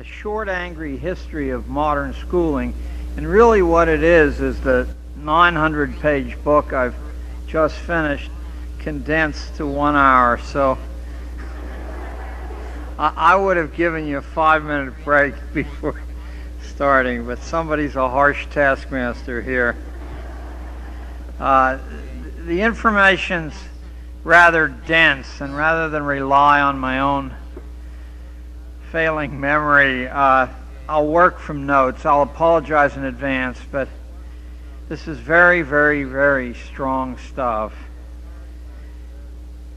short, angry history of modern schooling. And really what it is the 900-page book I've just finished condensed to 1 hour. So I would have given you a 5-minute break before starting, but somebody's a harsh taskmaster here. The information's rather dense, and rather than rely on my own failing memory, I'll work from notes. I'll apologize in advance, but this is very, very, very strong stuff.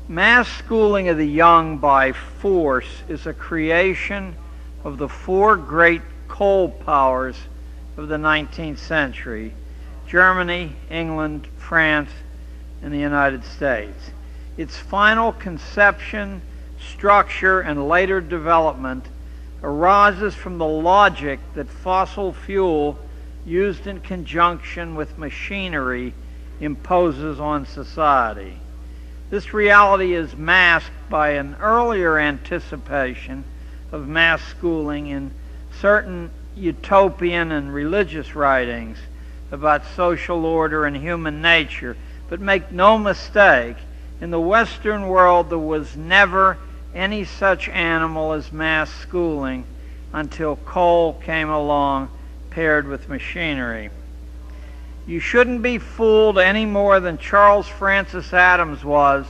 Mass schooling of the young by force is a creation of the four great coal powers of the 19th century: Germany, England, France, and the United States. Its final conception, structure, and later development arises from the logic that fossil fuel used in conjunction with machinery imposes on society. This reality is masked by an earlier anticipation of mass schooling in certain utopian and religious writings about social order and human nature. But make no mistake, in the Western world there was never any such animal as mass schooling until coal came along paired with machinery. You shouldn't be fooled any more than Charles Francis Adams was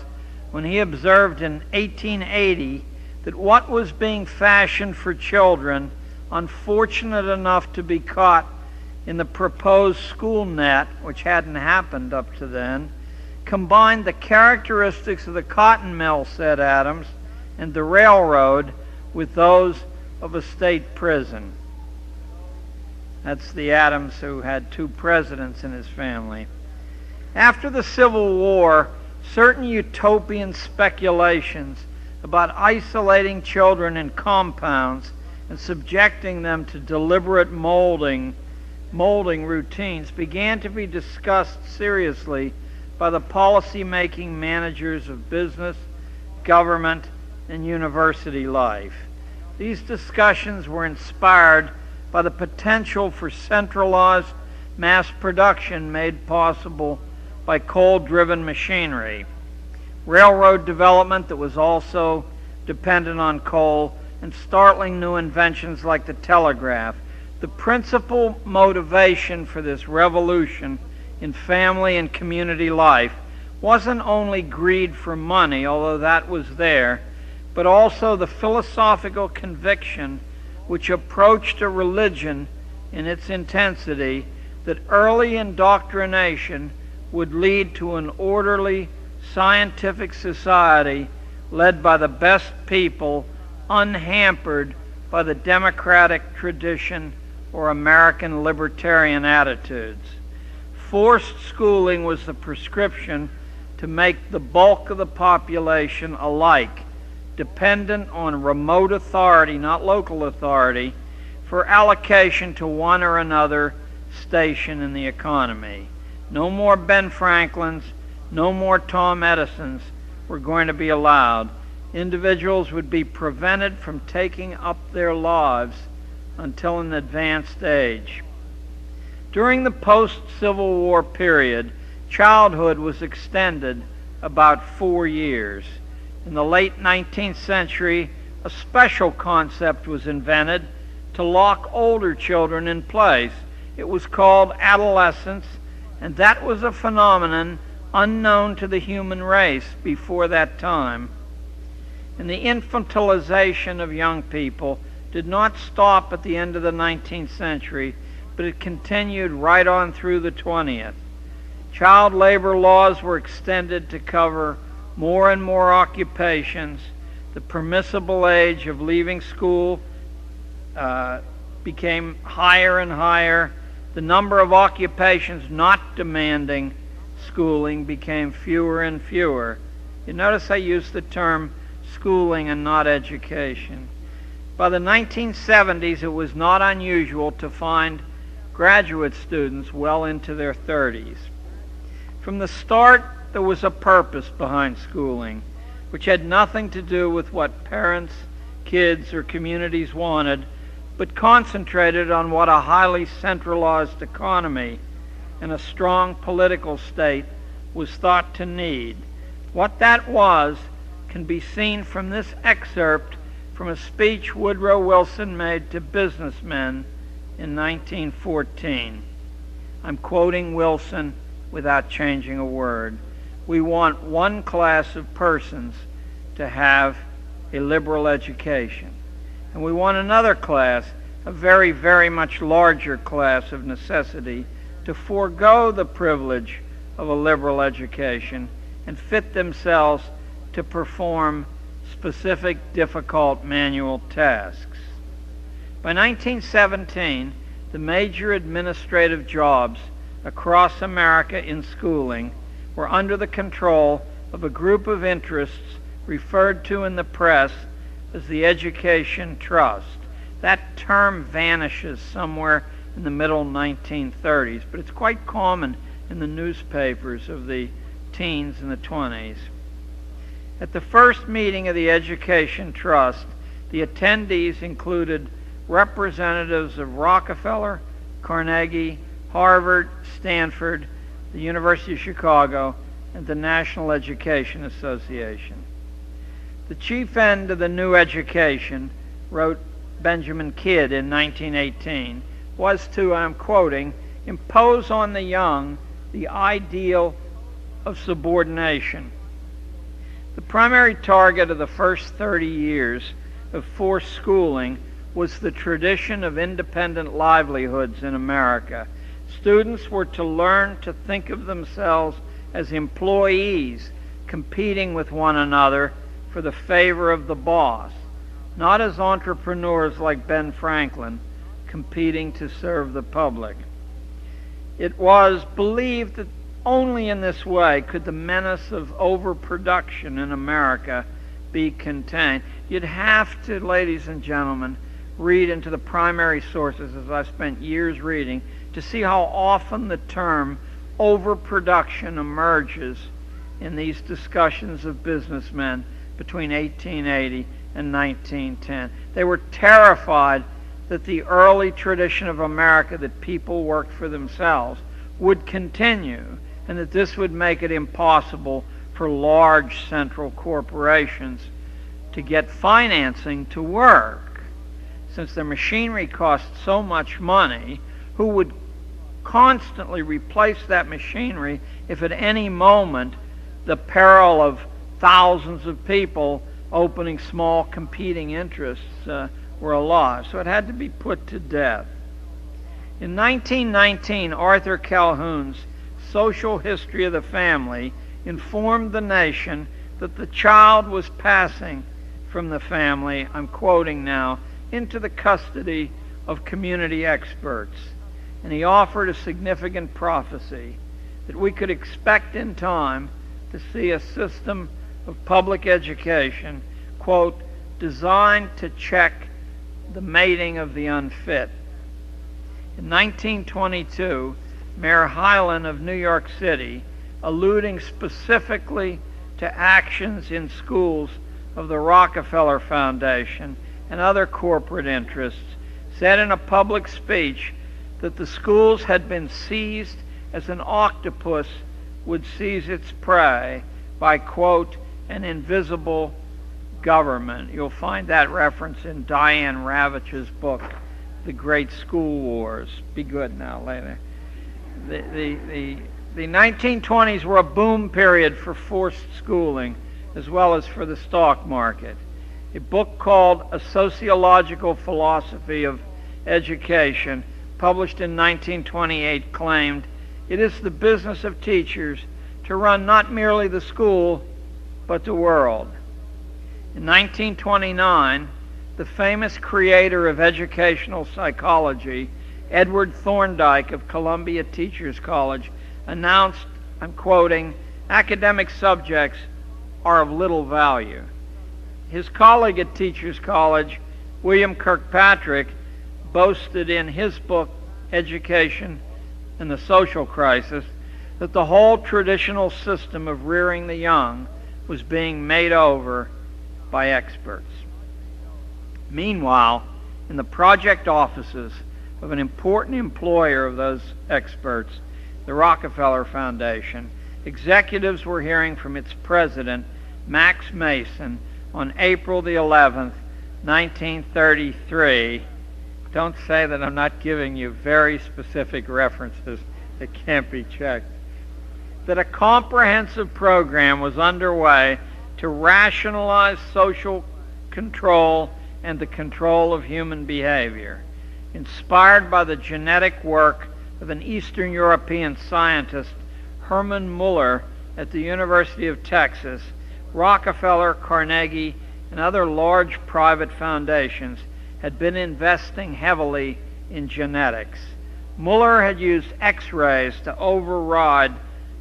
when he observed in 1880 that what was being fashioned for children, unfortunate enough to be caught in the proposed school net, which hadn't happened up to then, combined the characteristics of the cotton mill, said Adams, and the railroad with those of a state prison. That's the Adams who had two presidents in his family. After the Civil War, certain utopian speculations about isolating children in compounds and subjecting them to deliberate molding routines began to be discussed seriously by the policy-making managers of business, government, and university life. These discussions were inspired by the potential for centralized mass production made possible by coal-driven machinery, railroad development that was also dependent on coal, and startling new inventions like the telegraph. The principal motivation for this revolution in family and community life wasn't only greed for money, although that was there, but also the philosophical conviction which approached a religion in its intensity that early indoctrination would lead to an orderly, scientific society led by the best people, unhampered by the democratic tradition or American libertarian attitudes. Forced schooling was the prescription to make the bulk of the population alike, dependent on remote authority, not local authority, for allocation to one or another station in the economy. No more Ben Franklins, no more Tom Edisons were going to be allowed. Individuals would be prevented from taking up their lives until an advanced age. During the post-Civil War period, childhood was extended about 4 years. In the late 19th century, a special concept was invented to lock older children in place. It was called adolescence, and that was a phenomenon unknown to the human race before that time. And the infantilization of young people did not stop at the end of the 19th century, but it continued right on through the 20th. Child labor laws were extended to cover more and more occupations. The permissible age of leaving school became higher and higher. The number of occupations not demanding schooling became fewer and fewer. You notice I use the term schooling and not education. By the 1970s, it was not unusual to find graduate students well into their 30s. From the start, there was a purpose behind schooling, which had nothing to do with what parents, kids, or communities wanted, but concentrated on what a highly centralized economy and a strong political state was thought to need. What that was can be seen from this excerpt from a speech Woodrow Wilson made to businessmen in 1914. I'm quoting Wilson without changing a word. We want one class of persons to have a liberal education, and we want another class, a very, very much larger class of necessity, to forego the privilege of a liberal education and fit themselves to perform specific, difficult manual tasks. By 1917, the major administrative jobs across America in schooling were under the control of a group of interests referred to in the press as the Education Trust. That term vanishes somewhere in the middle 1930s, but it's quite common in the newspapers of the teens and the 20s. At the first meeting of the Education Trust, the attendees included representatives of Rockefeller, Carnegie, Harvard, Stanford, the University of Chicago, and the National Education Association. The chief end of the new education, wrote Benjamin Kidd in 1918, was to, I'm quoting, impose on the young the ideal of subordination. The primary target of the first 30 years of forced schooling was the tradition of independent livelihoods in America. Students were to learn to think of themselves as employees competing with one another for the favor of the boss, not as entrepreneurs like Ben Franklin competing to serve the public. It was believed that only in this way could the menace of overproduction in America be contained. You'd have to, ladies and gentlemen, read into the primary sources, as I've spent years reading, to see how often the term overproduction emerges in these discussions of businessmen between 1880 and 1910. They were terrified that the early tradition of America, that people worked for themselves, would continue, and that this would make it impossible for large central corporations to get financing to work. Since their machinery cost so much money, who would constantly replace that machinery if at any moment the peril of thousands of people opening small competing interests were alive? So it had to be put to death. In 1919, Arthur Calhoun's Social History of the Family informed the nation that the child was passing from the family, I'm quoting now, into the custody of community experts. And he offered a significant prophecy that we could expect in time to see a system of public education, quote, designed to check the mating of the unfit. In 1922, Mayor Hylan of New York City, alluding specifically to actions in schools of the Rockefeller Foundation and other corporate interests, said in a public speech that the schools had been seized as an octopus would seize its prey by, quote, an invisible government. You'll find that reference in Diane Ravitch's book, The Great School Wars. Be good now, later. The 1920s were a boom period for forced schooling as well as for the stock market. A book called A Sociological Philosophy of Education, published in 1928, claimed, it is the business of teachers to run not merely the school, but the world. In 1929, the famous creator of educational psychology, Edward Thorndike of Columbia Teachers College, announced, I'm quoting, academic subjects are of little value. His colleague at Teachers College, William Kirkpatrick, boasted in his book, Education and the Social Crisis, that the whole traditional system of rearing the young was being made over by experts. Meanwhile, in the project offices of an important employer of those experts, the Rockefeller Foundation, executives were hearing from its president, Max Mason, on April the 11th, 1933. Don't say that I'm not giving you very specific references that can't be checked. That a comprehensive program was underway to rationalize social control and the control of human behavior. Inspired by the genetic work of an Eastern European scientist, Hermann Muller, at the University of Texas, Rockefeller, Carnegie, and other large private foundations had been investing heavily in genetics. Muller had used X-rays to override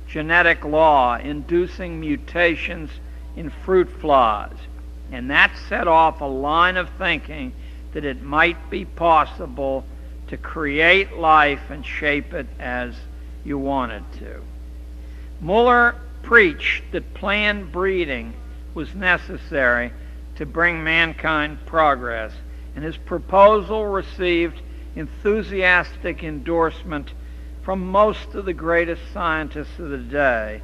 genetic law, inducing mutations in fruit flies, and that set off a line of thinking that it might be possible to create life and shape it as you wanted to. Muller preached that planned breeding was necessary to bring mankind progress, and his proposal received enthusiastic endorsement from most of the greatest scientists of the day.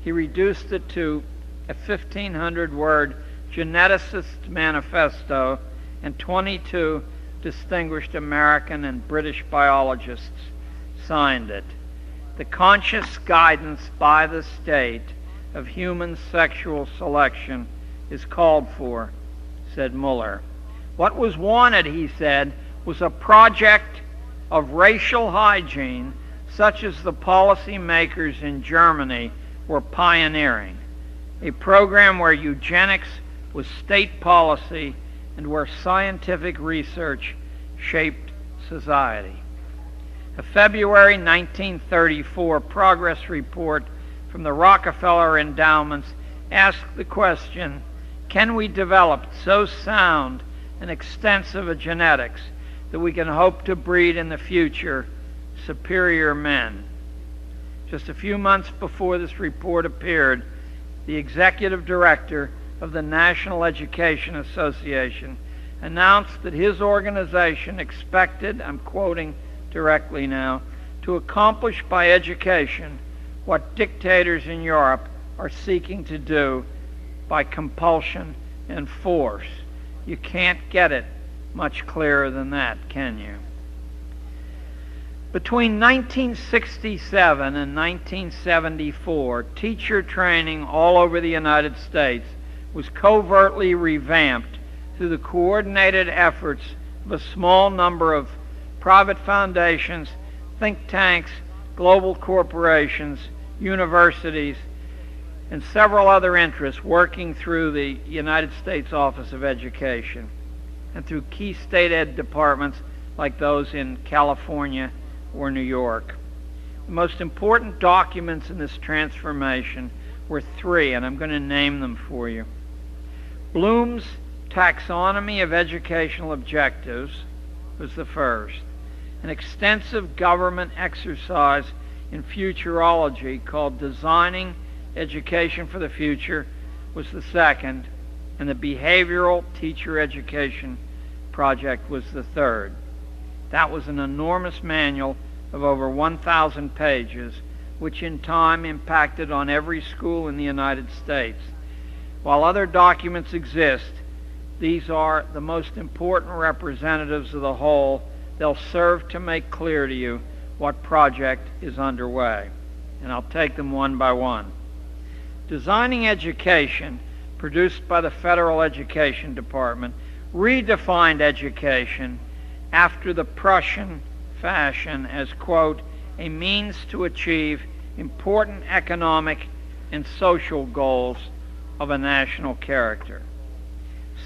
He reduced it to a 1,500-word geneticist manifesto, and 22 distinguished American and British biologists signed it. The conscious guidance by the state of human sexual selection is called for, said Muller. What was wanted, he said, was a project of racial hygiene such as the policymakers in Germany were pioneering, a program where eugenics was state policy and where scientific research shaped society. A February 1934 progress report from the Rockefeller endowments asked the question, can we develop so sound and extensive a genetics that we can hope to breed in the future superior men? Just a few months before this report appeared, the executive director of the National Education Association announced that his organization expected, I'm quoting directly now, to accomplish by education what dictators in Europe are seeking to do by compulsion and force. You can't get it much clearer than that, can you? Between 1967 and 1974, teacher training all over the United States was covertly revamped through the coordinated efforts of a small number of private foundations, think tanks, global corporations, universities, and several other interests working through the United States Office of Education and through key state ed departments like those in California or New York. The most important documents in this transformation were three, and I'm going to name them for you. Bloom's Taxonomy of Educational Objectives was the first. An extensive government exercise in futurology called Designing Education for the Future was the second, and the Behavioral Teacher Education Project was the third. That was an enormous manual of over 1,000 pages, which in time impacted on every school in the United States. While other documents exist, these are the most important representatives of the whole. They'll serve to make clear to you what project is underway, and I'll take them one by one. Designing Education, produced by the Federal Education Department, redefined education after the Prussian fashion as, quote, a means to achieve important economic and social goals of a national character.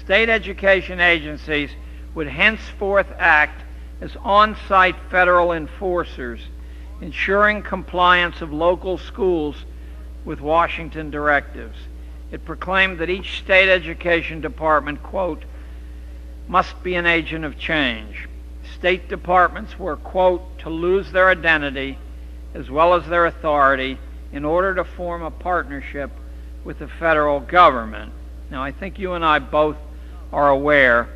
State education agencies would henceforth act as on-site federal enforcers, ensuring compliance of local schools with Washington directives. It proclaimed that each state education department, quote, must be an agent of change. State departments were, quote, to lose their identity as well as their authority in order to form a partnership with the federal government. Now, I think you and I both are aware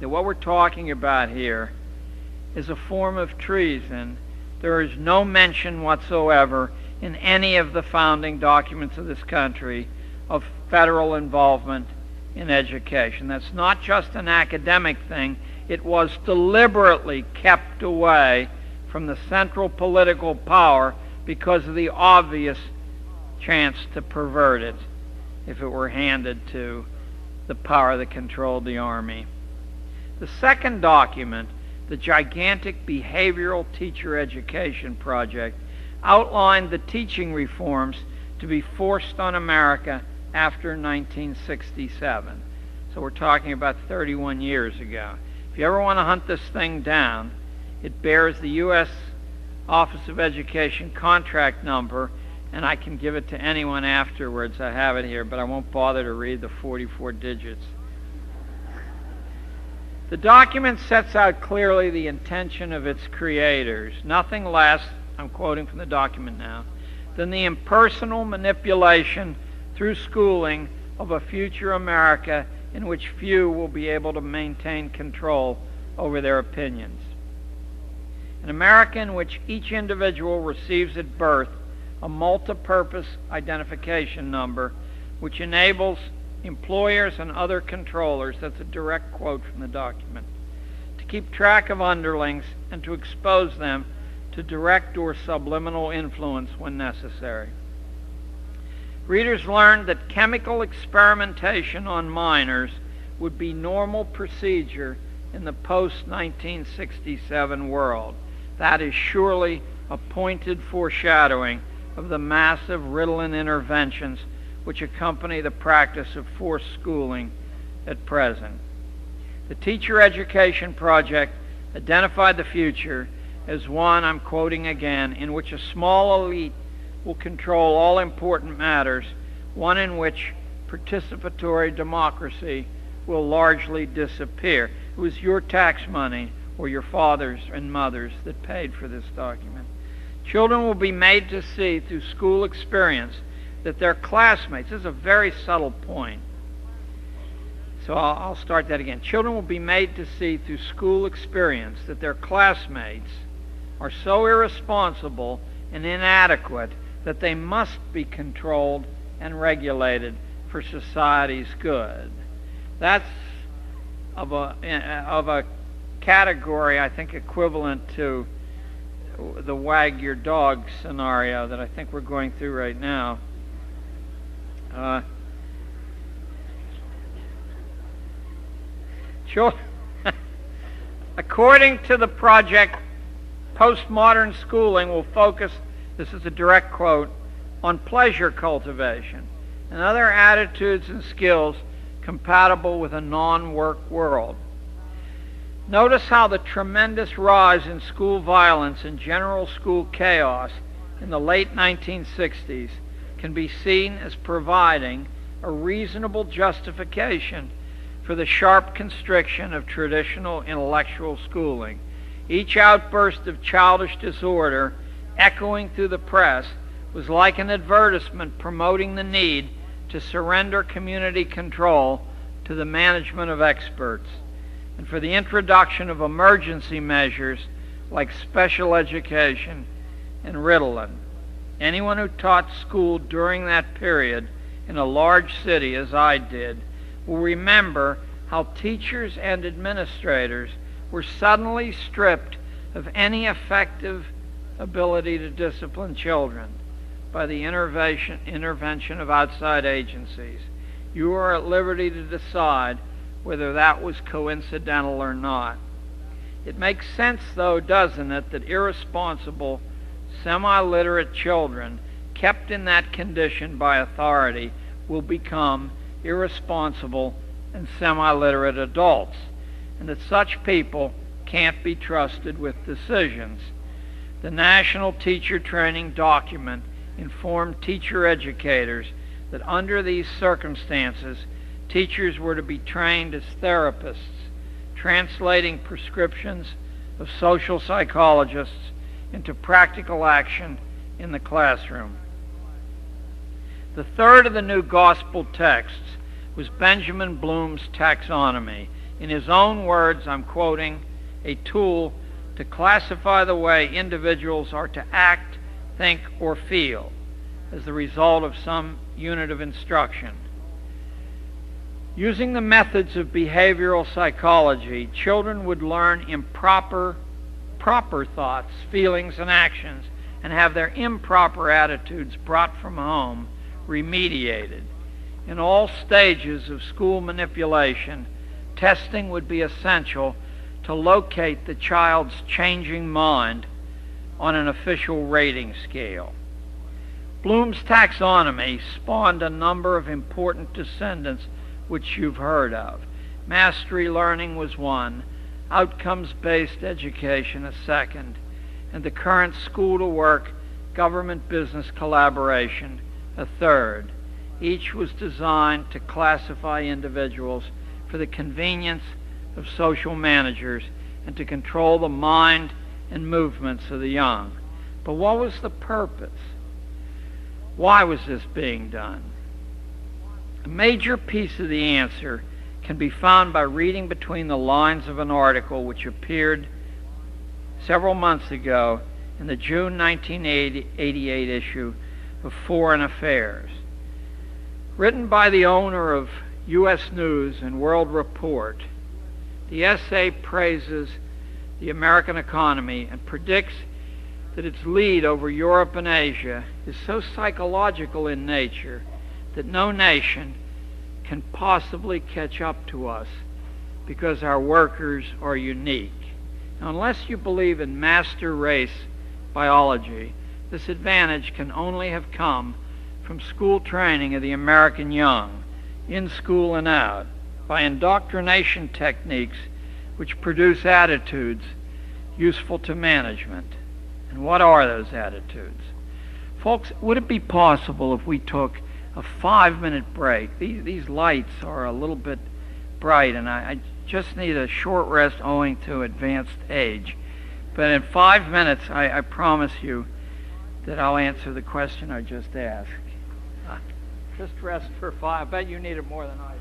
that what we're talking about here is a form of treason, there is no mention whatsoever in any of the founding documents of this country of federal involvement in education. That's not just an academic thing. It was deliberately kept away from the central political power because of the obvious chance to pervert it if it were handed to the power that controlled the army. The second document, the gigantic Behavioral Teacher Education Project, outlined the teaching reforms to be forced on America after 1967. So we're talking about 31 years ago. If you ever want to hunt this thing down, it bears the U.S. Office of Education contract number, and I can give it to anyone afterwards. I have it here, but I won't bother to read the 44 digits. The document sets out clearly the intention of its creators, nothing less, I'm quoting from the document now, than the impersonal manipulation through schooling of a future America in which few will be able to maintain control over their opinions. An America in which each individual receives at birth a multi-purpose identification number which enables employers and other controllers, that's a direct quote from the document, to keep track of underlings and to expose them to direct or subliminal influence when necessary. Readers learned that chemical experimentation on minors would be normal procedure in the post-1967 world. That is surely a pointed foreshadowing of the massive Ritalin interventions which accompany the practice of forced schooling at present. The Teacher Education Project identified the future as one, I'm quoting again, in which a small elite will control all important matters, one in which participatory democracy will largely disappear. It was your tax money or your fathers and mothers that paid for this document. Children will be made to see through school experience that their classmates, this is a very subtle point, so I'll start that again. Children will be made to see through school experience that their classmates are so irresponsible and inadequate that they must be controlled and regulated for society's good. That's of a category, I think, equivalent to the wag your dog scenario that I think we're going through right now. According to the project, postmodern schooling will focus, this is a direct quote, on pleasure cultivation and other attitudes and skills compatible with a non-work world. Notice how the tremendous rise in school violence and general school chaos in the late 1960s can be seen as providing a reasonable justification for the sharp constriction of traditional intellectual schooling. Each outburst of childish disorder echoing through the press was like an advertisement promoting the need to surrender community control to the management of experts, and for the introduction of emergency measures like special education and Ritalin. Anyone who taught school during that period in a large city, as I did, will remember how teachers and administrators were suddenly stripped of any effective ability to discipline children by the intervention of outside agencies. You are at liberty to decide whether that was coincidental or not. It makes sense, though, doesn't it, that irresponsible, semi-literate children kept in that condition by authority will become irresponsible and semi-literate adults, and that such people can't be trusted with decisions. The National Teacher Training Document informed teacher educators that under these circumstances, teachers were to be trained as therapists, translating prescriptions of social psychologists into practical action in the classroom. The third of the new gospel texts was Benjamin Bloom's taxonomy, In his own words, I'm quoting, a tool to classify the way individuals are to act, think, or feel as the result of some unit of instruction. Using the methods of behavioral psychology, children would learn proper thoughts, feelings, and actions, and have their improper attitudes brought from home remediated. In all stages of school manipulation, testing would be essential to locate the child's changing mind on an official rating scale. Bloom's taxonomy spawned a number of important descendants which you've heard of. Mastery learning was one, outcomes-based education a second, and the current school-to-work government-business collaboration a third. Each was designed to classify individuals for the convenience of social managers and to control the mind and movements of the young. But what was the purpose? Why was this being done? A major piece of the answer can be found by reading between the lines of an article which appeared several months ago in the June 1988 issue of Foreign Affairs. Written by the owner of U.S. News and World Report, the essay praises the American economy and predicts that its lead over Europe and Asia is so psychological in nature that no nation can possibly catch up to us because our workers are unique. Now, unless you believe in master race biology, this advantage can only have come from school training of the American young, in school and out, by indoctrination techniques which produce attitudes useful to management. And what are those attitudes? Folks, would it be possible if we took a 5-minute break? These lights are a little bit bright, and I just need a short rest owing to advanced age. But in 5 minutes, I promise you that I'll answer the question I just asked. Just rest for 5. I bet you need it more than I do.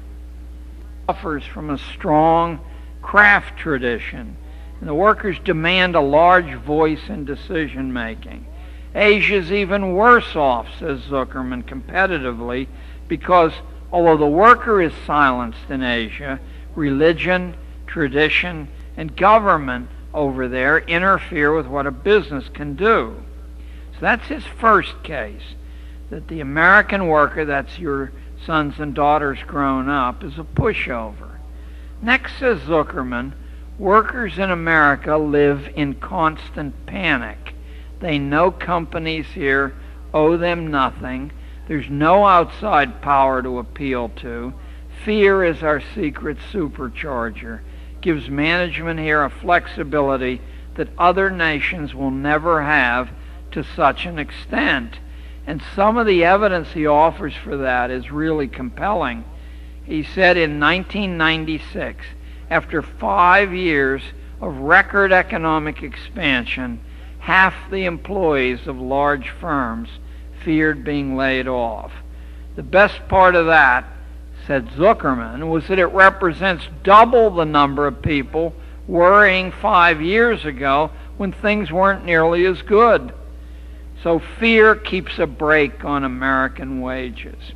Suffers from a strong craft tradition, and the workers demand a large voice in decision making. Asia's even worse off, says Zuckerman, competitively, because although the worker is silenced in Asia, religion, tradition, and government over there interfere with what a business can do. So that's his first case, that the American worker, that's your sons and daughters grown up, is a pushover. Next, says Zuckerman, workers in America live in constant panic. They know companies here owe them nothing. There's no outside power to appeal to. Fear is our secret supercharger. Gives management here a flexibility that other nations will never have to such an extent. And some of the evidence he offers for that is really compelling. He said in 1996, after 5 years of record economic expansion, half the employees of large firms feared being laid off. The best part of that, said Zuckerman, was that it represents double the number of people worrying 5 years ago when things weren't nearly as good. So fear keeps a brake on American wages.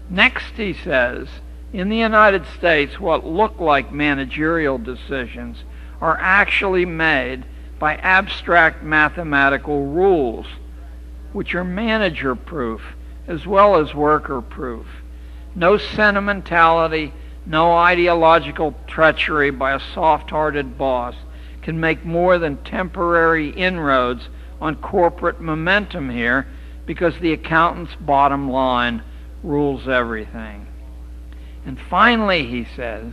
Next, he says, in the United States, what look like managerial decisions are actually made by abstract mathematical rules, which are manager-proof as well as worker-proof. No sentimentality, no ideological treachery by a soft-hearted boss can make more than temporary inroads on corporate momentum here, because the accountant's bottom line rules everything. And finally, he says,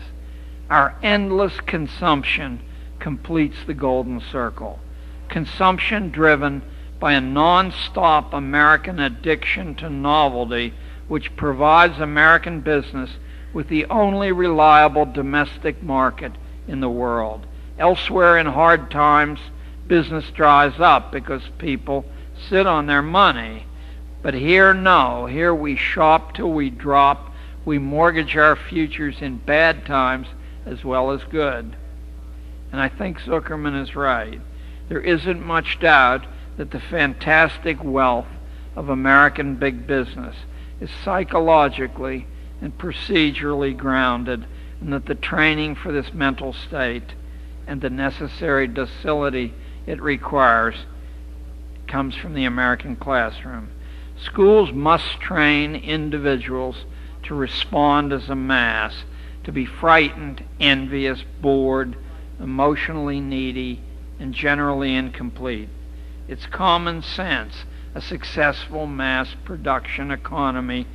our endless consumption completes the golden circle. Consumption driven by a non-stop American addiction to novelty, which provides American business with the only reliable domestic market in the world. Elsewhere in hard times, business dries up because people sit on their money. But here, no. Here we shop till we drop. We mortgage our futures in bad times as well as good. And I think Zuckerman is right. There isn't much doubt that the fantastic wealth of American big business is psychologically and procedurally grounded, and that the training for this mental state and the necessary docility it requires comes from the American classroom. Schools must train individuals to respond as a mass, to be frightened, envious, bored, emotionally needy, and generally incomplete. It's common sense. A successful mass production economy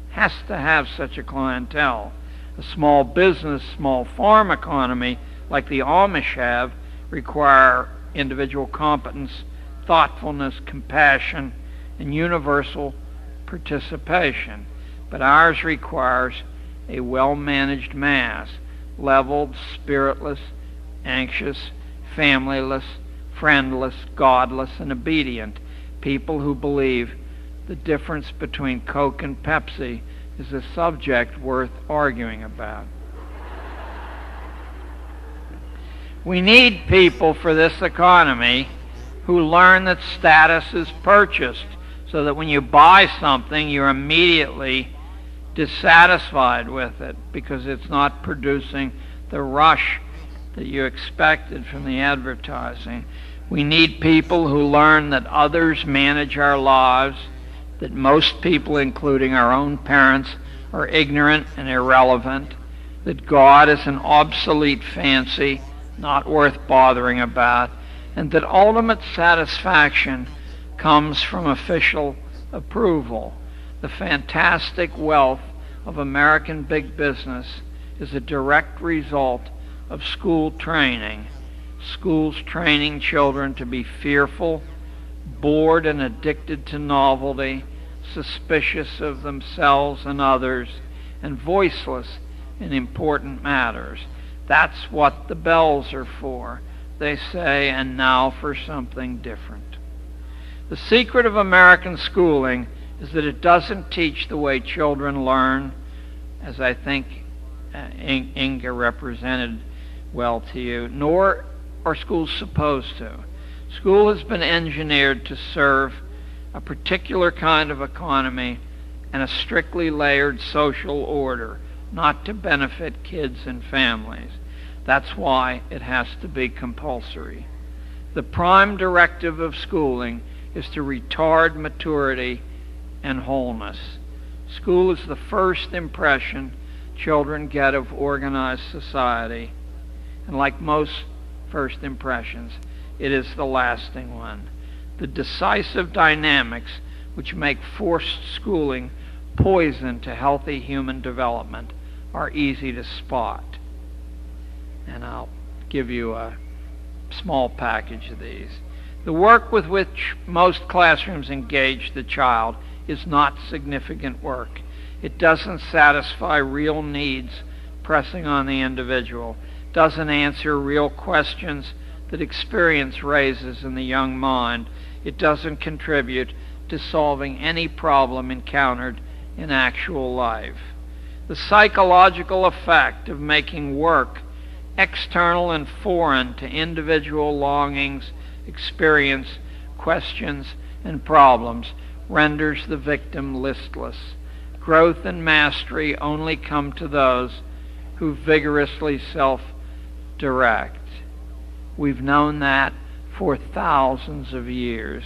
has to have such a clientele. A small business, small farm economy like the Amish have require individual competence, thoughtfulness, compassion, and universal participation. But ours requires a well-managed mass, leveled, spiritless, anxious, familyless, friendless, godless, and obedient, people who believe the difference between Coke and Pepsi is a subject worth arguing about. We need people for this economy who learn that status is purchased, so that when you buy something, you're immediately dissatisfied with it because it's not producing the rush that you expected from the advertising. We need people who learn that others manage our lives, that most people, including our own parents, are ignorant and irrelevant, that God is an obsolete fancy, not worth bothering about, and that ultimate satisfaction comes from official approval. The fantastic wealth of American big business is a direct result of school training. Schools training children to be fearful, bored and addicted to novelty, suspicious of themselves and others, and voiceless in important matters. That's what the bells are for. They say, and now for something different. The secret of American schooling is that it doesn't teach the way children learn, as I think Inga represented well to you, nor are schools supposed to. School has been engineered to serve a particular kind of economy and a strictly layered social order, not to benefit kids and families. That's why it has to be compulsory. The prime directive of schooling is to retard maturity and wholeness. School is the first impression children get of organized society, and like most first impressions, it is the lasting one. The decisive dynamics which make forced schooling poison to healthy human development are easy to spot. And I'll give you a small package of these. The work with which most classrooms engage the child is not significant work. It doesn't satisfy real needs pressing on the individual, doesn't answer real questions that experience raises in the young mind. It doesn't contribute to solving any problem encountered in actual life. The psychological effect of making work external and foreign to individual longings, experience, questions, and problems renders the victim listless. Growth and mastery only come to those who vigorously self-direct. We've known that for thousands of years.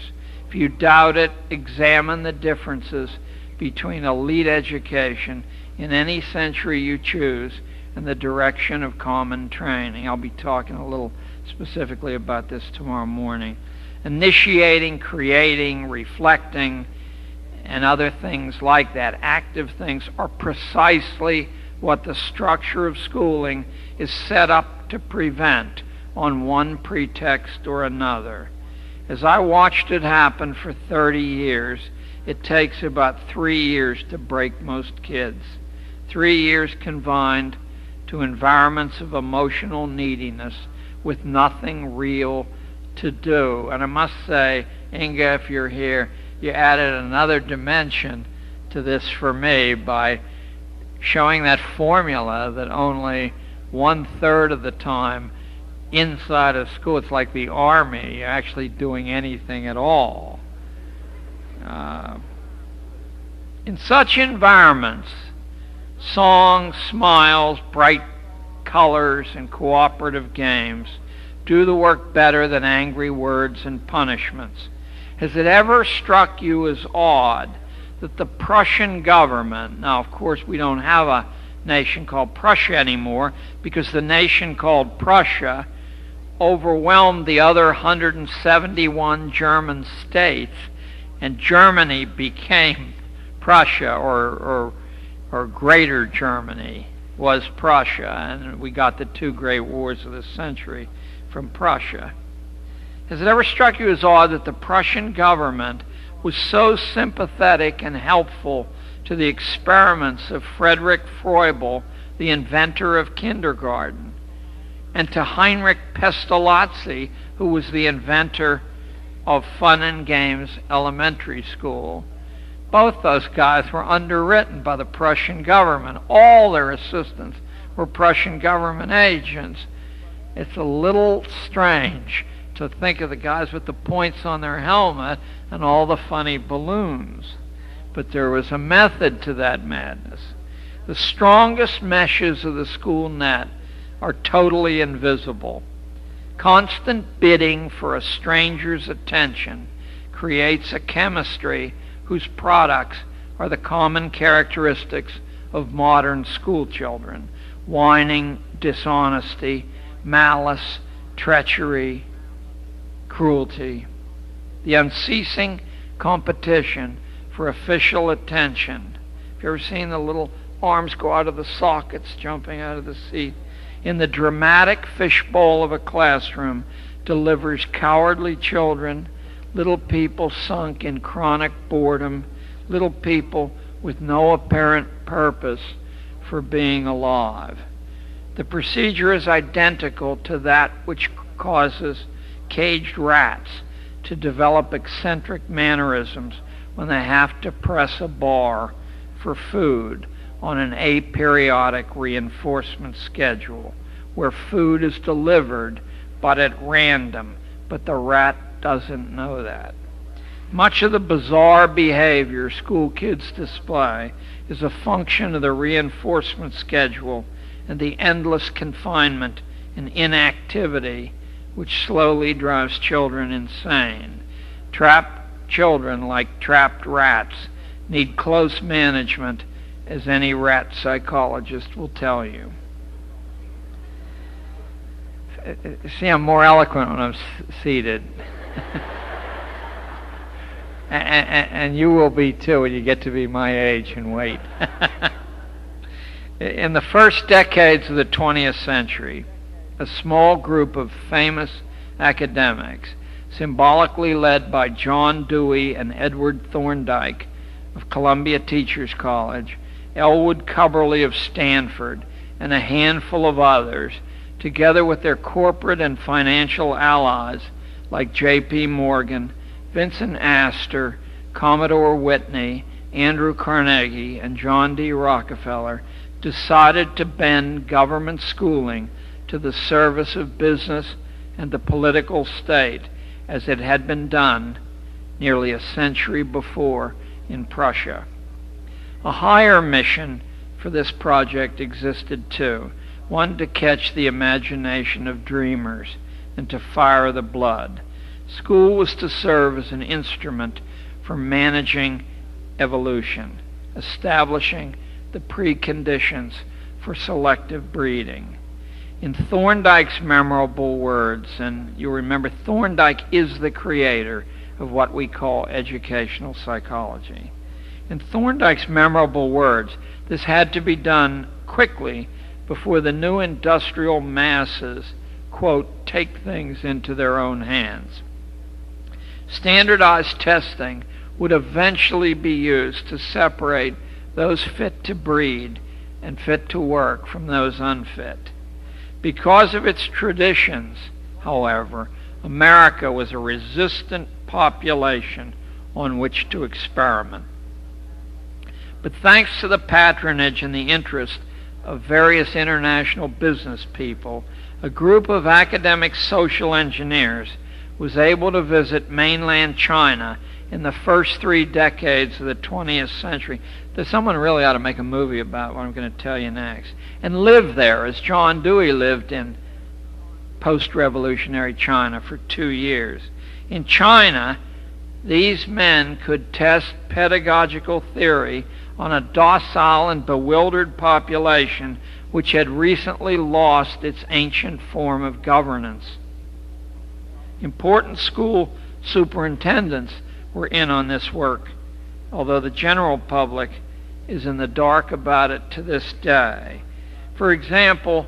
If you doubt it, examine the differences between elite education in any century you choose and the direction of common training. I'll be talking a little specifically about this tomorrow morning. Initiating, creating, reflecting, and other things like that, active things, are precisely what the structure of schooling is set up to prevent on one pretext or another. As I watched it happen for 30 years, it takes about 3 years to break most kids. 3 years confined to environments of emotional neediness with nothing real to do. And I must say, Inga, if you're here, you added another dimension to this for me by showing that formula that only 1/3 of the time inside of school. It's like the army, you're actually doing anything at all. In such environments, songs, smiles, bright colors, and cooperative games do the work better than angry words and punishments. Has it ever struck you as odd that the Prussian government, now of course we don't have a nation called Prussia anymore because the nation called Prussia overwhelmed the other 171 German states, and Germany became Prussia, or Greater Germany was Prussia, and we got the two great wars of the century from Prussia. Has it ever struck you as odd that the Prussian government was so sympathetic and helpful to the experiments of Friedrich Froebel, the inventor of kindergarten, and to Heinrich Pestalozzi, who was the inventor of Fun and Games Elementary School? Both those guys were underwritten by the Prussian government. All their assistants were Prussian government agents. It's a little strange to think of the guys with the points on their helmet and all the funny balloons. But there was a method to that madness. The strongest meshes of the school net are totally invisible. Constant bidding for a stranger's attention creates a chemistry whose products are the common characteristics of modern school children: whining, dishonesty, malice, treachery, cruelty. The unceasing competition for official attention. Have you ever seen the little arms go out of the sockets, jumping out of the seat? In the dramatic fishbowl of a classroom delivers cowardly children, little people sunk in chronic boredom, little people with no apparent purpose for being alive. The procedure is identical to that which causes caged rats to develop eccentric mannerisms when they have to press a bar for food on an aperiodic reinforcement schedule, where food is delivered but at random, but the rat doesn't know that. Much of the bizarre behavior school kids display is a function of the reinforcement schedule and the endless confinement and inactivity which slowly drives children insane. Trapped children, like trapped rats, need close management, as any rat psychologist will tell you. See, I'm more eloquent when I'm seated. and you will be too when you get to be my age and weight. In the first decades of the 20th century, a small group of famous academics, symbolically led by John Dewey and Edward Thorndike of Columbia Teachers College, Elwood Cubberley of Stanford, and a handful of others, together with their corporate and financial allies like J.P. Morgan, Vincent Astor, Commodore Whitney, Andrew Carnegie, and John D. Rockefeller, decided to bend government schooling to the service of business and the political state, as it had been done nearly a century before in Prussia. A higher mission for this project existed too, one to catch the imagination of dreamers and to fire the blood. School was to serve as an instrument for managing evolution, establishing the preconditions for selective breeding. In Thorndike's memorable words, and you remember Thorndike is the creator of what we call educational psychology. In Thorndike's memorable words, this had to be done quickly before the new industrial masses, quote, take things into their own hands. Standardized testing would eventually be used to separate those fit to breed and fit to work from those unfit. Because of its traditions, however, America was a resistant population on which to experiment. But thanks to the patronage and the interest of various international business people, a group of academic social engineers was able to visit mainland China in the first 3 decades of the 20th century. Someone really ought to make a movie about what I'm going to tell you next. And live there, as John Dewey lived in post-revolutionary China for 2 years. In China, these men could test pedagogical theory on a docile and bewildered population which had recently lost its ancient form of governance. Important school superintendents were in on this work, although the general public is in the dark about it to this day. For example,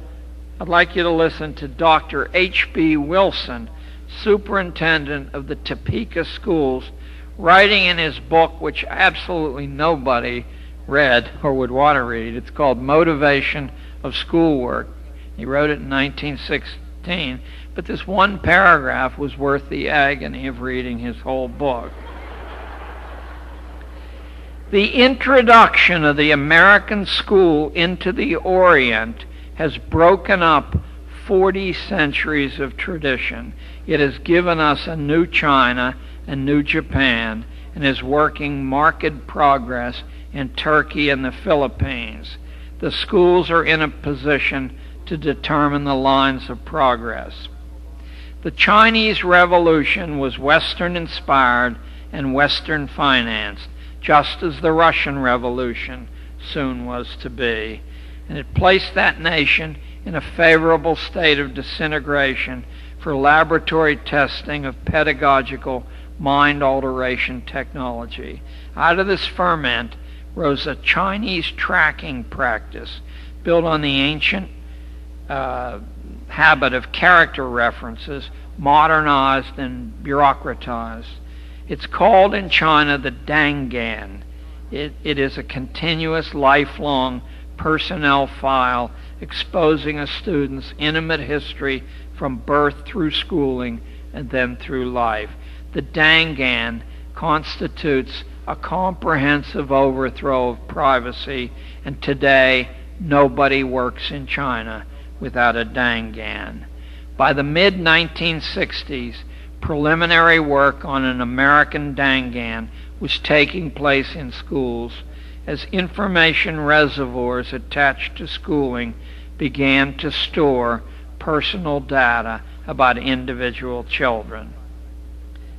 I'd like you to listen to Dr. H.B. Wilson, superintendent of the Topeka schools, writing in his book, which absolutely nobody read or would want to read. It's called Motivation of Schoolwork. He wrote it in 1916, but this one paragraph was worth the agony of reading his whole book. The introduction of the American school into the Orient has broken up 40 centuries of tradition. It has given us a new China, a new Japan, and is working marked progress in Turkey and the Philippines. The schools are in a position to determine the lines of progress. The Chinese Revolution was Western-inspired and Western-financed, just as the Russian Revolution soon was to be. And it placed that nation in a favorable state of disintegration for laboratory testing of pedagogical mind alteration technology. Out of this ferment rose a Chinese tracking practice built on the ancient habit of character references, modernized and bureaucratized. It's called in China the Dangan. It is a continuous, lifelong personnel file exposing a student's intimate history from birth through schooling and then through life. The Dangan constitutes a comprehensive overthrow of privacy, and today nobody works in China without a Dangan. By the mid-1960s, preliminary work on an American Dangan was taking place in schools as information reservoirs attached to schooling began to store personal data about individual children.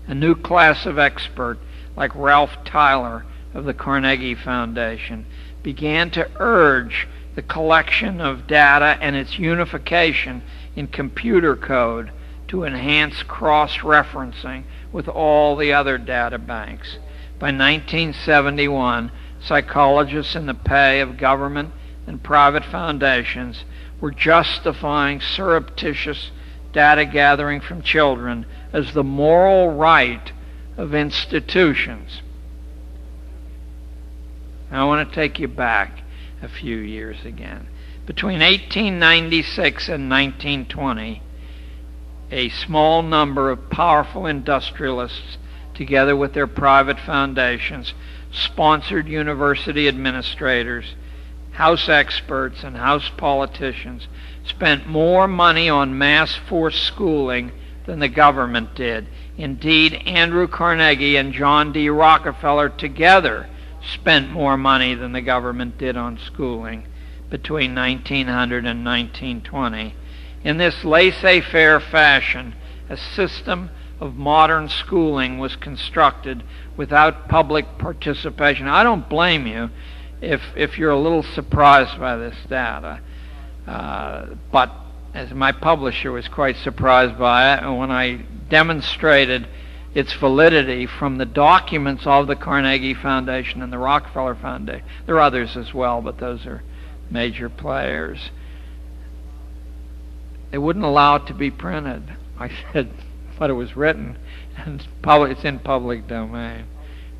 A new class of expert, like Ralph Tyler of the Carnegie Foundation, began to urge the collection of data and its unification in computer code to enhance cross-referencing with all the other data banks. By 1971, psychologists in the pay of government and private foundations were justifying surreptitious data gathering from children as the moral right of institutions. Now, I want to take you back a few years again. Between 1896 and 1920, a small number of powerful industrialists, together with their private foundations, sponsored university administrators, house experts, and house politicians, spent more money on mass force schooling than the government did. Indeed, Andrew Carnegie and John D. Rockefeller together spent more money than the government did on schooling between 1900 and 1920. In this laissez-faire fashion, a system of modern schooling was constructed without public participation. I don't blame you if you're a little surprised by this data, but as my publisher was quite surprised by it, and when I demonstrated its validity from the documents of the Carnegie Foundation and the Rockefeller Foundation. There are others as well, but those are major players. They wouldn't allow it to be printed. I said, but it was written, and it's in public domain.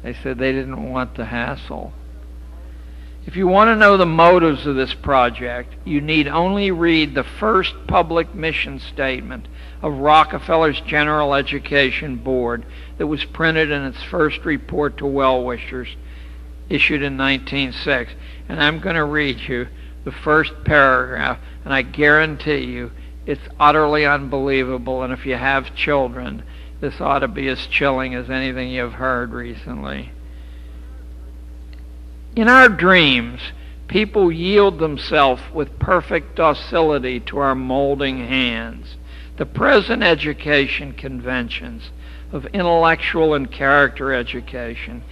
They said they didn't want the hassle. If you want to know the motives of this project, you need only read the first public mission statement of Rockefeller's General Education Board that was printed in its first report to well-wishers, issued in 1906. And I'm going to read you the first paragraph, and I guarantee you it's utterly unbelievable, and if you have children, this ought to be as chilling as anything you've heard recently. In our dreams, people yield themselves with perfect docility to our molding hands. The present education conventions of intellectual and character education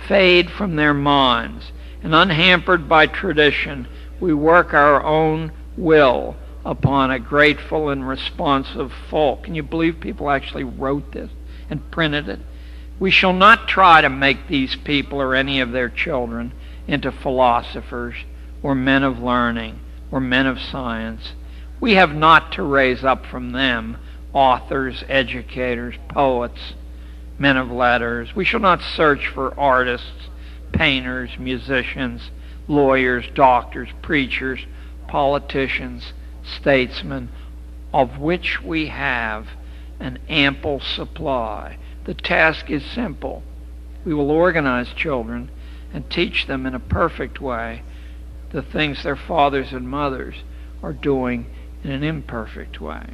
fade from their minds, and unhampered by tradition, we work our own will upon a grateful and responsive folk. Can you believe people actually wrote this and printed it? We shall not try to make these people or any of their children into philosophers or men of learning or men of science. We have not to raise up from them authors, educators, poets, men of letters. We shall not search for artists, painters, musicians, lawyers, doctors, preachers, politicians, statesmen, of which we have an ample supply. The task is simple. We will organize children and teach them in a perfect way the things their fathers and mothers are doing in an imperfect way.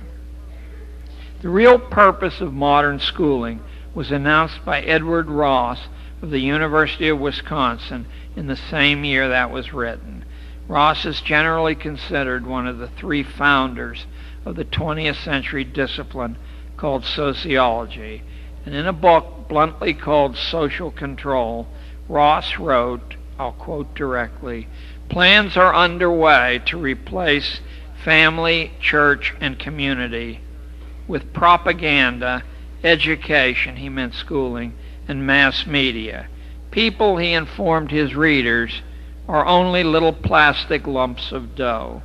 The real purpose of modern schooling was announced by Edward Ross of the University of Wisconsin in the same year that was written. Ross is generally considered one of the three founders of the 20th century discipline called sociology, and in a book bluntly called Social Control, Ross wrote, I'll quote directly, "Plans are underway to replace family, church, and community with propaganda, education," he meant schooling, "and mass media. People," he informed his readers, "are only little plastic lumps of dough."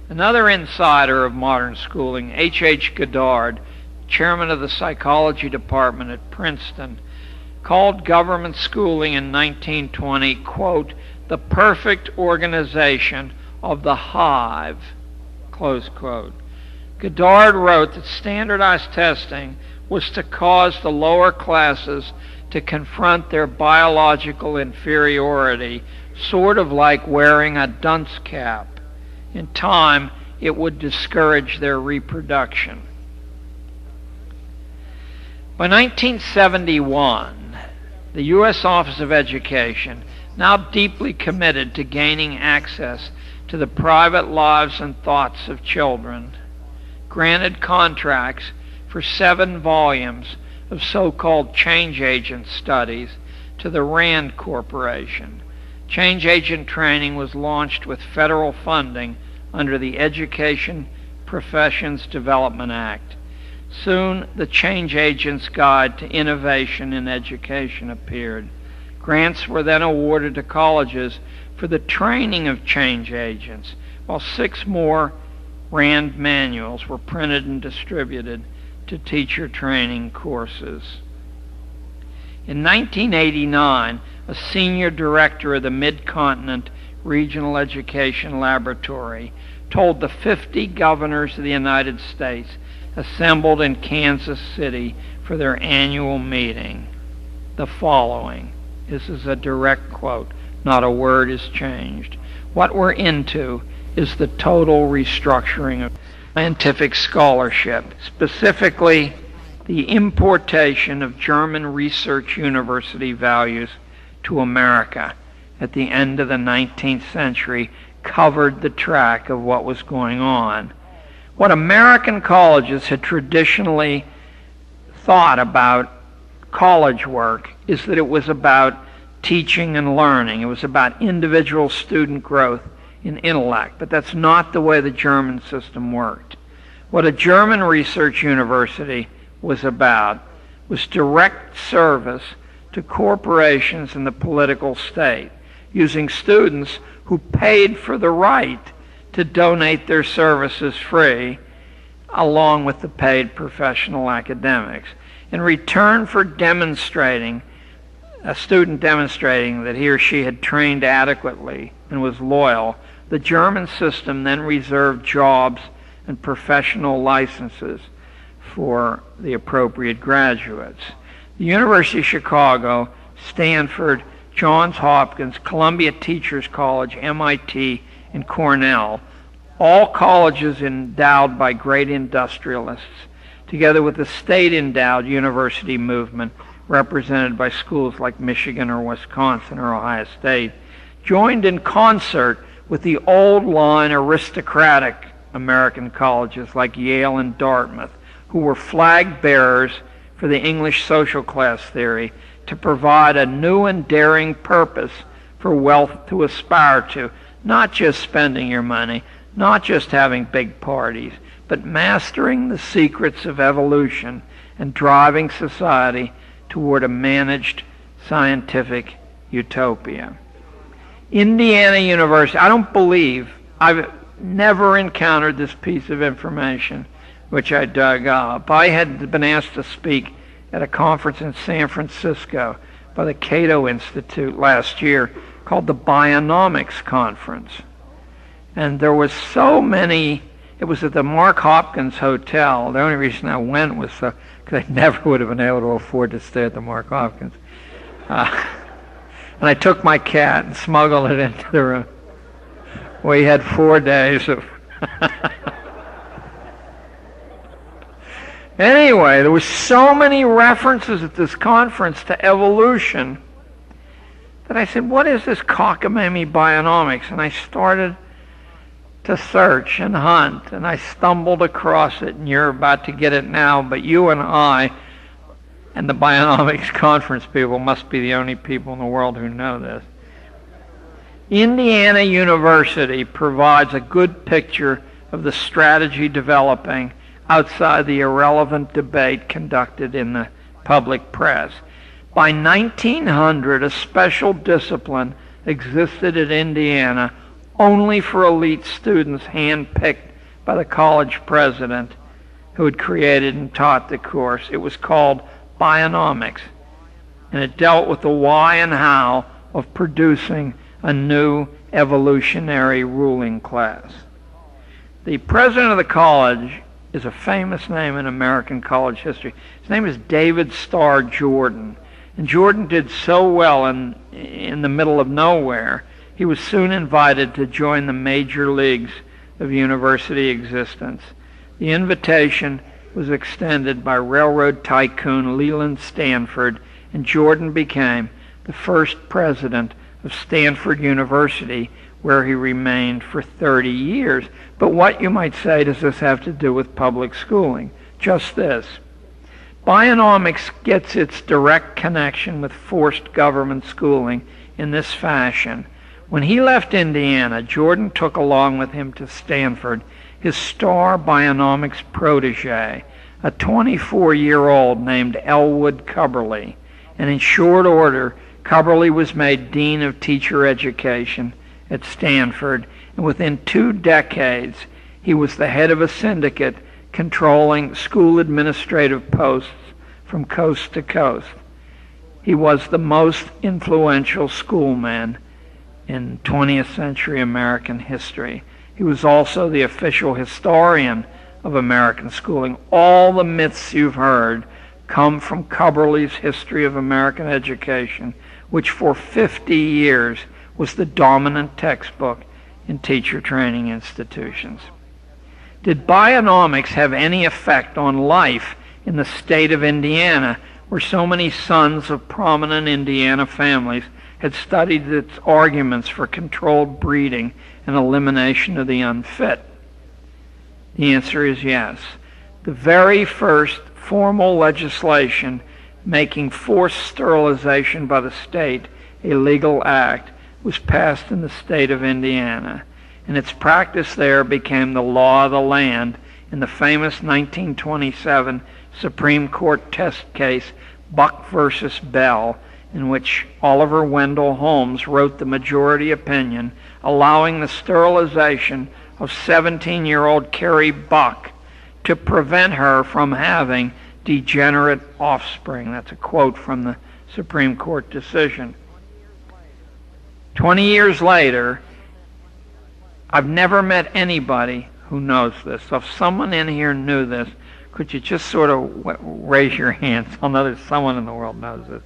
Another insider of modern schooling, H. Goddard, chairman of the psychology department at Princeton, called government schooling in 1920, quote, "the perfect organization of the hive," close quote. Goddard wrote that standardized testing was to cause the lower classes to confront their biological inferiority, sort of like wearing a dunce cap. In time, it would discourage their reproduction. By 1971, the U.S. Office of Education, now deeply committed to gaining access to the private lives and thoughts of children, granted contracts for 7 volumes of so-called change agent studies to the Rand Corporation. Change agent training was launched with federal funding under the Education Professions Development Act. Soon, the Change Agent's Guide to Innovation in Education appeared. Grants were then awarded to colleges for the training of change agents, while 6 more Rand manuals were printed and distributed to teacher training courses. In 1989, a senior director of the Mid-Continent Regional Education Laboratory told the 50 governors of the United States assembled in Kansas City for their annual meeting the following. This is a direct quote. Not a word is changed. "What we're into is the total restructuring of scientific scholarship, specifically the importation of German research university values to America at the end of the 19th century covered the track of what was going on. What American colleges had traditionally thought about college work is that it was about teaching and learning. It was about individual student growth in intellect, but that's not the way the German system worked. What a German research university was about was direct service to corporations and the political state, using students who paid for the right to donate their services free, along with the paid professional academics. In return for demonstrating, a student demonstrating that he or she had trained adequately and was loyal, the German system then reserved jobs and professional licenses for the appropriate graduates. The University of Chicago, Stanford, Johns Hopkins, Columbia Teachers College, MIT, in Cornell, all colleges endowed by great industrialists, together with the state-endowed university movement represented by schools like Michigan or Wisconsin or Ohio State, joined in concert with the old-line aristocratic American colleges like Yale and Dartmouth, who were flag bearers for the English social class theory to provide a new and daring purpose for wealth to aspire to, not just spending your money, not just having big parties, but mastering the secrets of evolution and driving society toward a managed scientific utopia. Indiana University, I've never encountered this piece of information, which I dug up. I had been asked to speak at a conference in San Francisco by the Cato Institute last year called the Bionomics Conference. And there was so many, it was at the Mark Hopkins Hotel. The only reason I went was because I never would have been able to afford to stay at the Mark Hopkins. And I took my cat and smuggled it into the room. We had 4 days of... Anyway, there was so many references at this conference to evolution that I said, what is this cockamamie bionomics? And I started to search and hunt, and I stumbled across it, and you're about to get it now, but you and I and the Bionomics Conference people must be the only people in the world who know this. Indiana University provides a good picture of the strategy developing outside the irrelevant debate conducted in the public press. By 1900, a special discipline existed at Indiana only for elite students handpicked by the college president who had created and taught the course. It was called Bionomics, and it dealt with the why and how of producing a new evolutionary ruling class. The president of the college is a famous name in American college history. His name is David Starr Jordan. And Jordan did so well in the middle of nowhere, he was soon invited to join the major leagues of university existence. The invitation was extended by railroad tycoon Leland Stanford, and Jordan became the first president of Stanford University, where he remained for 30 years. But what, you might say, does this have to do with public schooling? Just this. Bionomics gets its direct connection with forced government schooling in this fashion. When he left Indiana, Jordan took along with him to Stanford his star bionomics protege, a 24-year-old named Elwood Cubberley. And in short order, Cubberley was made Dean of Teacher Education at Stanford, and within 2 decades, he was the head of a syndicate controlling school administrative posts from coast to coast. He was the most influential schoolman in 20th century American history. He was also the official historian of American schooling. All the myths you've heard come from Cubberley's History of American Education, which for 50 years was the dominant textbook in teacher training institutions. Did bionomics have any effect on life in the state of Indiana, where so many sons of prominent Indiana families had studied its arguments for controlled breeding and elimination of the unfit? The answer is yes. The very first formal legislation making forced sterilization by the state a legal act was passed in the state of Indiana, and its practice there became the law of the land in the famous 1927 Supreme Court test case Buck versus Bell, in which Oliver Wendell Holmes wrote the majority opinion allowing the sterilization of 17-year-old Carrie Buck to prevent her from having degenerate offspring. That's a quote from the Supreme Court decision. 20 years later, I've never met anybody who knows this. So if someone in here knew this, could you just sort of raise your hands? I'll know that someone in the world knows this.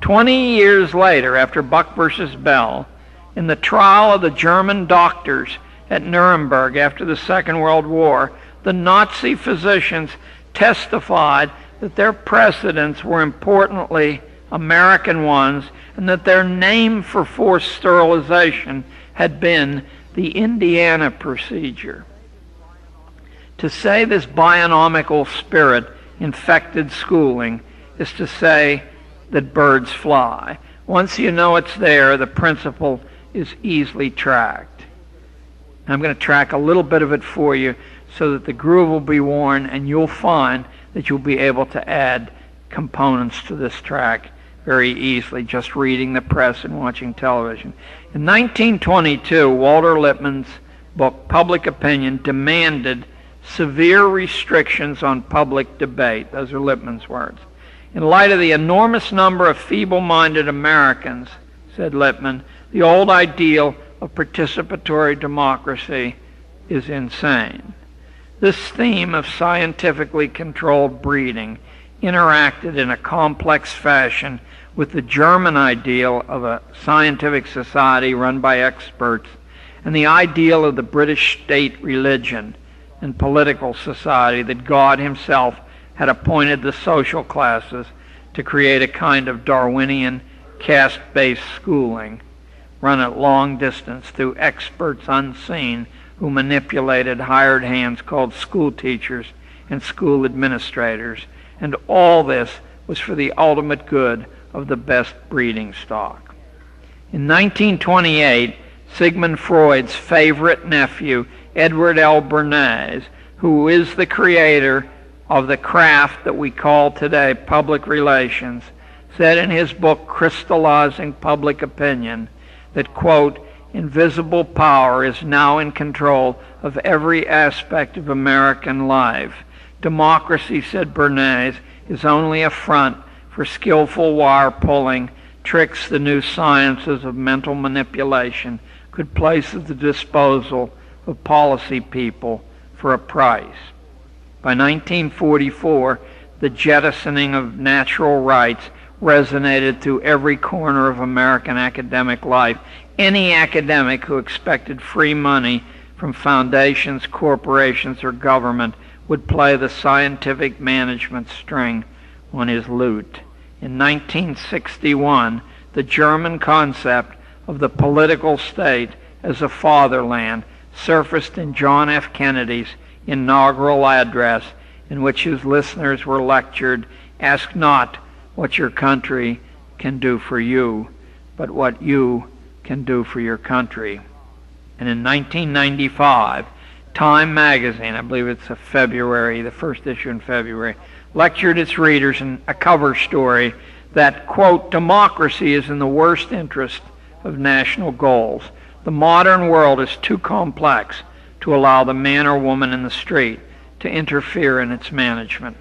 20 years later, after Buck versus Bell, In the trial of the German doctors at Nuremberg after the Second World War, the Nazi physicians testified that their precedents were importantly American ones, and that their name for forced sterilization had been the Indiana procedure. To say this bionomical spirit infected schooling is to say that birds fly. Once you know it's there, the principle is easily tracked. I'm going to track a little bit of it for you so that the groove will be worn, and you'll find that you'll be able to add components to this track very easily, just reading the press and watching television. In 1922, Walter Lippmann's book, Public Opinion, demanded severe restrictions on public debate. Those are Lippmann's words. In light of the enormous number of feeble-minded Americans, said Lippmann, the old ideal of participatory democracy is insane. This theme of scientifically controlled breeding interacted in a complex fashion with the German ideal of a scientific society run by experts and the ideal of the British state religion and political society that God himself had appointed the social classes to create a kind of Darwinian caste-based schooling run at long distance through experts unseen who manipulated hired hands called schoolteachers and school administrators, and all this was for the ultimate good of the best breeding stock. In 1928, Sigmund Freud's favorite nephew, Edward L. Bernays, who is the creator of the craft that we call today public relations, said in his book Crystallizing Public Opinion that, quote, invisible power is now in control of every aspect of American life. Democracy, said Bernays, is only a front for skillful wire-pulling tricks the new sciences of mental manipulation could place at the disposal of policy people for a price. By 1944, the jettisoning of natural rights resonated through every corner of American academic life. Any academic who expected free money from foundations, corporations, or government would play the scientific management string on his lute. In 1961, the German concept of the political state as a fatherland surfaced in John F. Kennedy's inaugural address, in which his listeners were lectured, "Ask not what your country can do for you, but what you can do for your country." And in 1995, Time magazine, I believe it's the first issue in February, lectured its readers in a cover story that, quote, democracy is in the worst interest of national goals. The modern world is too complex to allow the man or woman in the street to interfere in its management.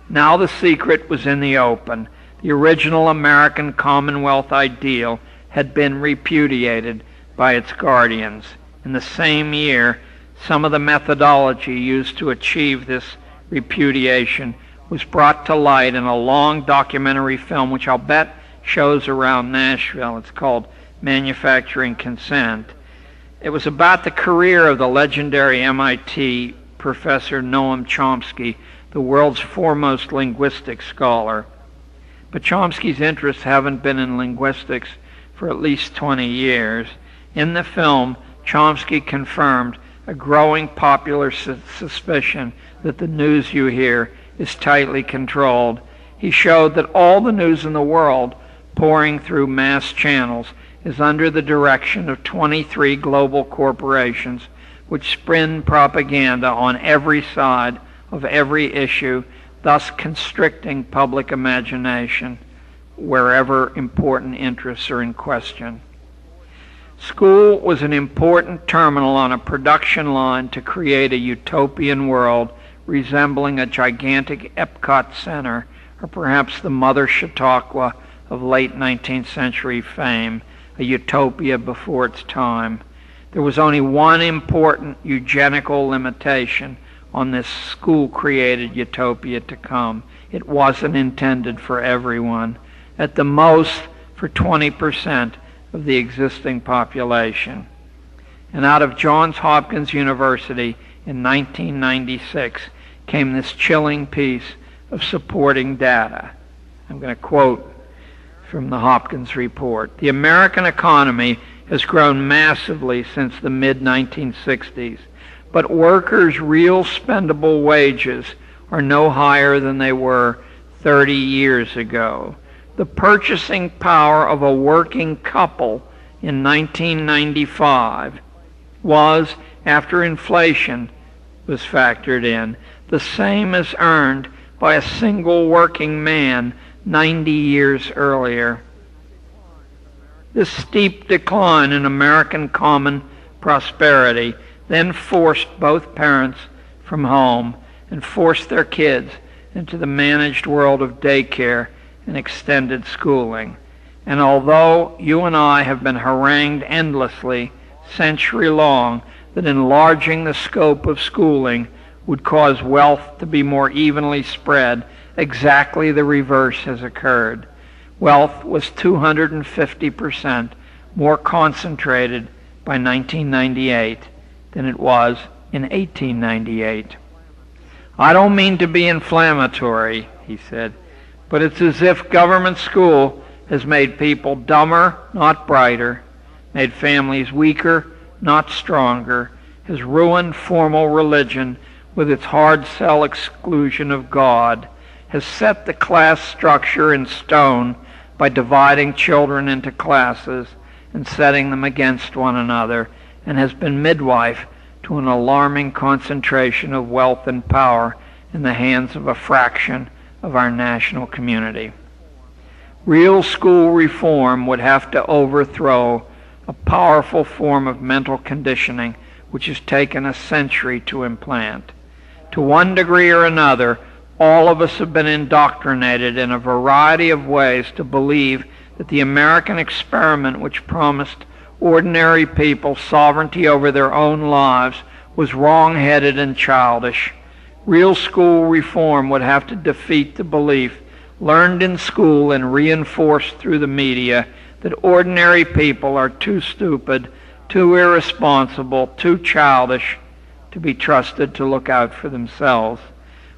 Now the secret was in the open. The original American Commonwealth ideal had been repudiated by its guardians. In the same year, some of the methodology used to achieve this repudiation was brought to light in a long documentary film, which I'll bet shows around Nashville. It's called Manufacturing Consent. It was about the career of the legendary MIT professor Noam Chomsky, the world's foremost linguistics scholar. But Chomsky's interests haven't been in linguistics for at least 20 years. In the film, Chomsky confirmed a growing popular suspicion that the news you hear is tightly controlled. He showed that all the news in the world pouring through mass channels is under the direction of 23 global corporations which spin propaganda on every side of every issue, thus constricting public imagination wherever important interests are in question. School was an important terminal on a production line to create a utopian world resembling a gigantic Epcot Center, or perhaps the Mother Chautauqua of late 19th century fame, a utopia before its time. There was only one important eugenical limitation on this school-created utopia to come. It wasn't intended for everyone. At the most, for 20% of the existing population. And out of Johns Hopkins University in 1996 came this chilling piece of supporting data. I'm going to quote from the Hopkins report. The American economy has grown massively since the mid-1960s, but workers' real spendable wages are no higher than they were 30 years ago. The purchasing power of a working couple in 1995 was, after inflation was factored in, the same as earned by a single working man 90 years earlier. This steep decline in American common prosperity then forced both parents from home and forced their kids into the managed world of daycare and extended schooling. And although you and I have been harangued endlessly, century-long, that enlarging the scope of schooling would cause wealth to be more evenly spread, exactly the reverse has occurred. Wealth was 250% more concentrated by 1998 than it was in 1898. I don't mean to be inflammatory, he said, but it's as if government school has made people dumber, not brighter, made families weaker, not stronger, has ruined formal religion with its hard-sell exclusion of God, has set the class structure in stone by dividing children into classes and setting them against one another, and has been midwife to an alarming concentration of wealth and power in the hands of a fraction of our national community. Real school reform would have to overthrow a powerful form of mental conditioning which has taken a century to implant. To one degree or another, all of us have been indoctrinated in a variety of ways to believe that the American experiment, which promised ordinary people sovereignty over their own lives, was wrong-headed and childish. Real school reform would have to defeat the belief, learned in school and reinforced through the media, that ordinary people are too stupid, too irresponsible, too childish to be trusted to look out for themselves.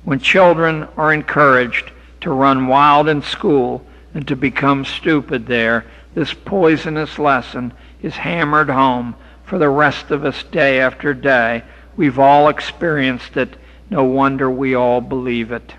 When children are encouraged to run wild in school and to become stupid there, this poisonous lesson is hammered home for the rest of us day after day. We've all experienced it. No wonder we all believe it.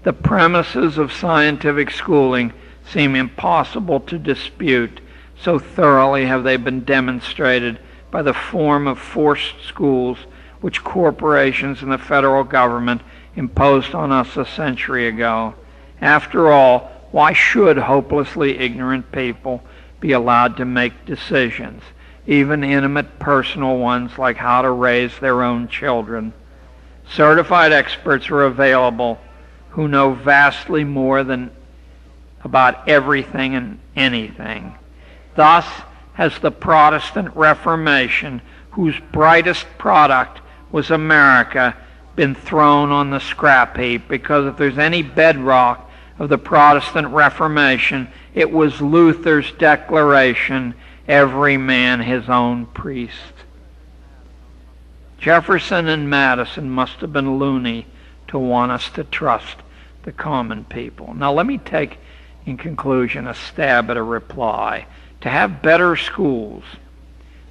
The premises of scientific schooling seem impossible to dispute, so thoroughly have they been demonstrated by the form of forced schools which corporations and the federal government imposed on us a century ago. After all, why should hopelessly ignorant people be allowed to make decisions, even intimate personal ones like how to raise their own children? Certified experts are available who know vastly more than about everything and anything. Thus has the Protestant Reformation, whose brightest product was America, been thrown on the scrap heap, because if there's any bedrock of the Protestant Reformation, it was Luther's declaration, every man his own priest. Jefferson and Madison must have been loony to want us to trust the common people. Now let me take, in conclusion, a stab at a reply. To have better schools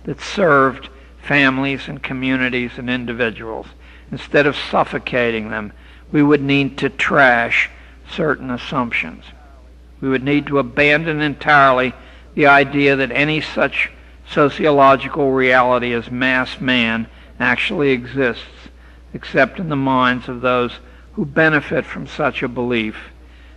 that served families and communities and individuals, instead of suffocating them, we would need to trash certain assumptions. We would need to abandon entirely the idea that any such sociological reality as mass man actually exists, except in the minds of those who benefit from such a belief.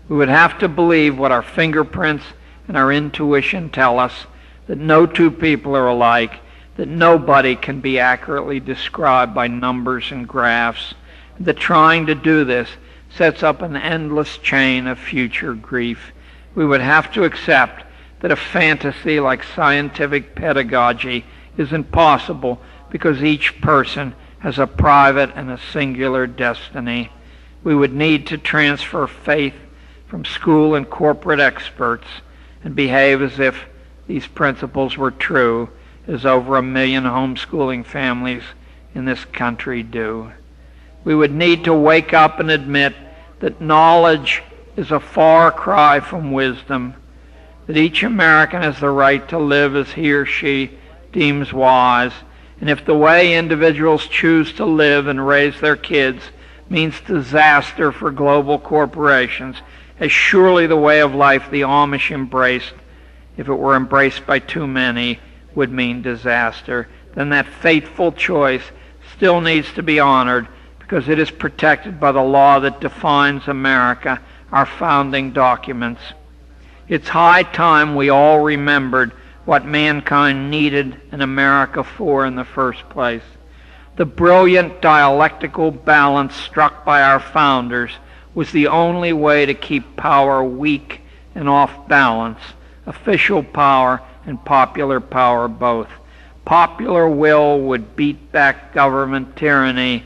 We would have to believe what our fingerprints and our intuition tell us, that no two people are alike, that nobody can be accurately described by numbers and graphs, that trying to do this sets up an endless chain of future grief. We would have to accept that a fantasy like scientific pedagogy is impossible because each person has a private and a singular destiny. We would need to transfer faith from school and corporate experts and behave as if these principles were true, as over 1 million homeschooling families in this country do. We would need to wake up and admit that knowledge is a far cry from wisdom, that each American has the right to live as he or she deems wise, and if the way individuals choose to live and raise their kids means disaster for global corporations, as surely the way of life the Amish embraced, if it were embraced by too many, would mean disaster, then that fateful choice still needs to be honored because it is protected by the law that defines America, our founding documents. It's high time we all remembered what mankind needed an America for in the first place. The brilliant dialectical balance struck by our founders was the only way to keep power weak and off balance, official power and popular power both. Popular will would beat back government tyranny.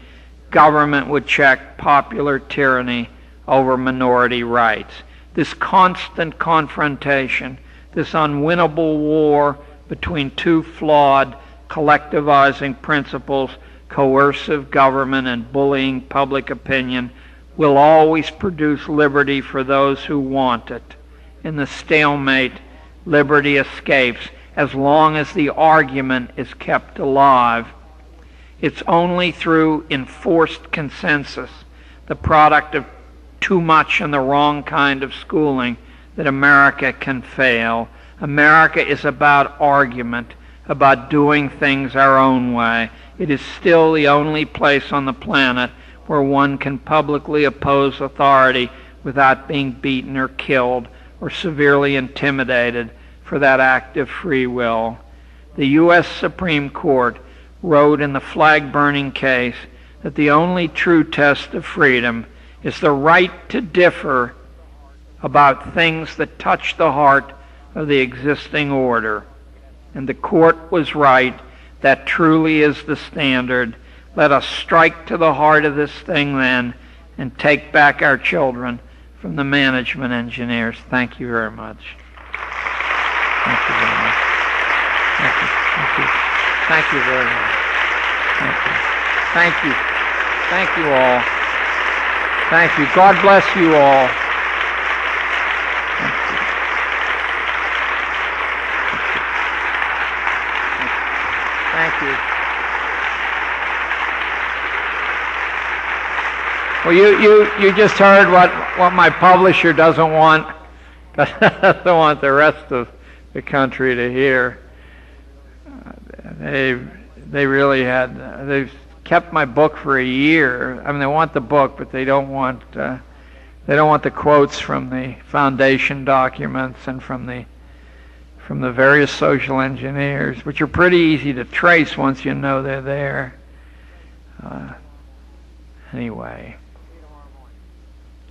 Government would check popular tyranny over minority rights. This constant confrontation, this unwinnable war between two flawed collectivizing principles, coercive government and bullying public opinion, will always produce liberty for those who want it. In the stalemate, liberty escapes as long as the argument is kept alive. It's only through enforced consensus, the product of too much and the wrong kind of schooling, that America can fail. America is about argument, about doing things our own way. It is still the only place on the planet where one can publicly oppose authority without being beaten or killed or severely intimidated for that act of free will. The U.S. Supreme Court wrote in the flag-burning case that the only true test of freedom is the right to differ about things that touch the heart of the existing order. And the court was right. That truly is the standard. Let us strike to the heart of this thing then and take back our children from the management engineers. Thank you very much. Thank you very much. Thank you. Thank you. Thank you very much. Thank you. Thank you. Thank you all. Thank you. God bless you all. Thank you. Thank you. Well, you just heard what my publisher doesn't want. Doesn't want the rest of the country to hear. They really had. They've kept my book for a year. I mean, they want the book, but they don't want the quotes from the foundation documents and from the various social engineers, which are pretty easy to trace once you know they're there. Anyway,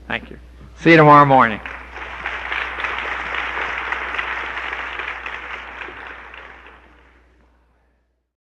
thank you. See you tomorrow morning.